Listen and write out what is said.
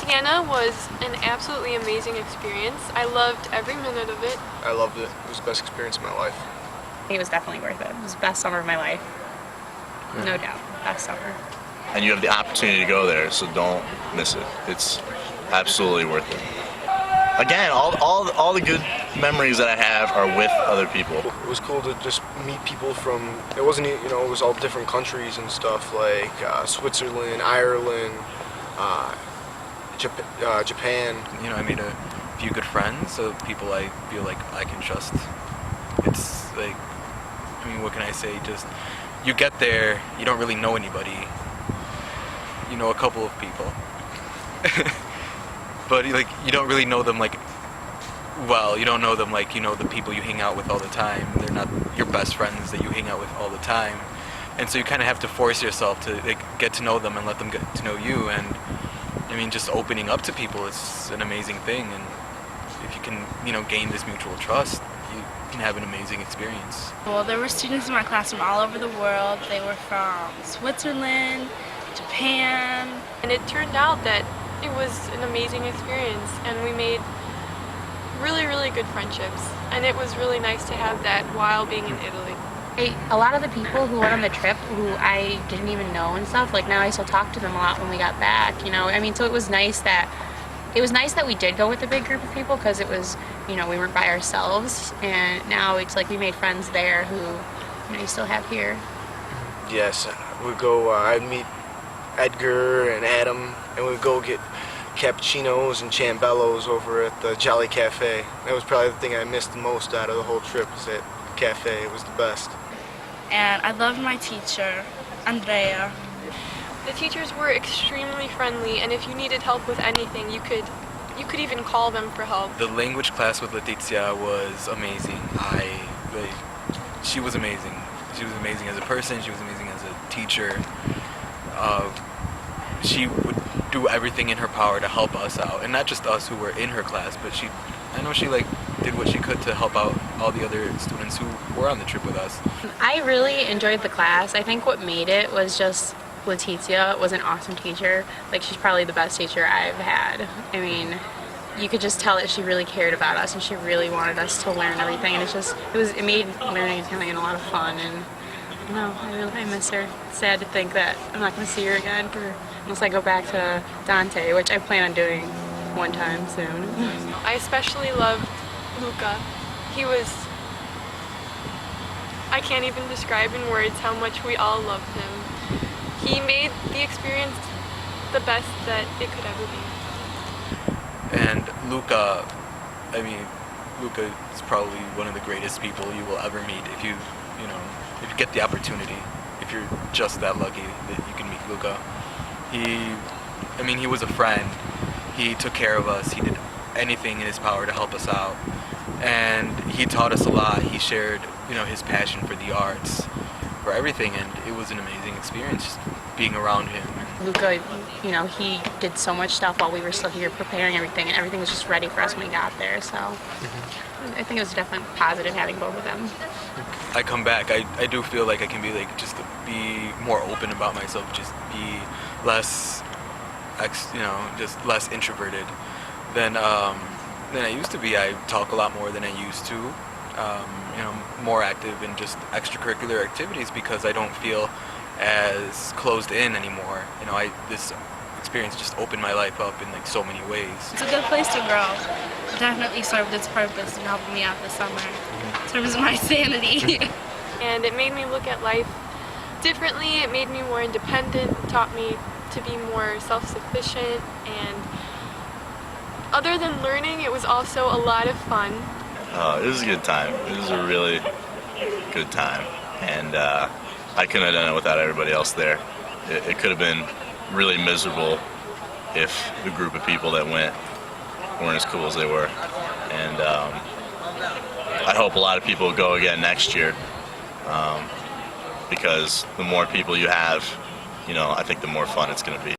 Siena was an absolutely amazing experience. I loved every minute of it. I loved it. It was the best experience of my life. It was definitely worth it. It was the best summer of my life. No doubt. Best summer. And you have the opportunity to go there, so don't miss it. It's absolutely worth it. Again, all the good memories that I have are with other people. It was cool to just meet people from, it wasn't, it was all different countries and stuff, like Switzerland, Ireland, Japan. I made a few good friends, so people I feel like I can trust. It's like, what can I say? Just, you get there, you don't really know anybody. You know a couple of people. But you don't really know them well, you don't know them like the people you hang out with all the time. They're not your best friends that you hang out with all the time. And so you kind of have to force yourself to get to know them and let them get to know you. And just opening up to people is an amazing thing. And if you can, gain this mutual trust, you can have an amazing experience. Well, there were students in my class from all over the world. They were from Switzerland, Japan. And it turned out that it was an amazing experience, and we made really, really good friendships. And it was really nice to have that while being in Italy. A lot of the people who went on the trip who I didn't even know and stuff, now I still talk to them a lot when we got back, so it was nice that we did go with a big group of people, because it was, we weren't by ourselves, and now it's like we made friends there who, you still have here. Yes, we'd go, I'd meet Edgar and Adam, and we'd go get cappuccinos and ciambellos over at the Jolly Cafe. That was probably the thing I missed the most out of the whole trip, was that cafe. It was the best. And I loved my teacher, Andrea. The teachers were extremely friendly, and if you needed help with anything, you could even call them for help. The language class with Letizia was amazing. She was amazing. She was amazing as a person. She was amazing as a teacher. She would do everything in her power to help us out, and not just us who were in her class, but I know she did what she could to help out all the other students who were on the trip with us. I really enjoyed the class. I think what made it was just Letizia was an awesome teacher. She's probably the best teacher I've had. You could just tell that she really cared about us, and she really wanted us to learn everything, and it made learning Italian a lot of fun. And I miss her. It's sad to think that I'm not going to see her again unless I go back to Dante, which I plan on doing one time soon. I especially loved Luca. I can't even describe in words how much we all loved him. He made the experience the best that it could ever be. And Luca, Luca is probably one of the greatest people you will ever meet if you get the opportunity, if you're just that lucky that you can meet Luca. He was a friend. He took care of us. He did anything in his power to help us out. And he taught us a lot. He shared, his passion for the arts, for everything, and it was an amazing experience just being around him. Luca, he did so much stuff while we were still here preparing everything, and everything was just ready for us when we got there, so I think it was definitely positive having both of them. I come back, I do feel like I can be just to be more open about myself, just be less, just less introverted than I used to be. I talk a lot more than I used to, more active in just extracurricular activities because I don't feel as closed in anymore. This experience just opened my life up in so many ways. It's a good place to grow. It definitely served its purpose in helping me out this summer. In terms of my sanity. And it made me look at life differently. It made me more independent. It taught me to be more self-sufficient. And other than learning, it was also a lot of fun. It was a good time. It was a really good time. And I couldn't have done it without everybody else there. It could have been really miserable if the group of people that went weren't as cool as they were. And I hope a lot of people go again next year, because the more people you have, I think the more fun it's going to be.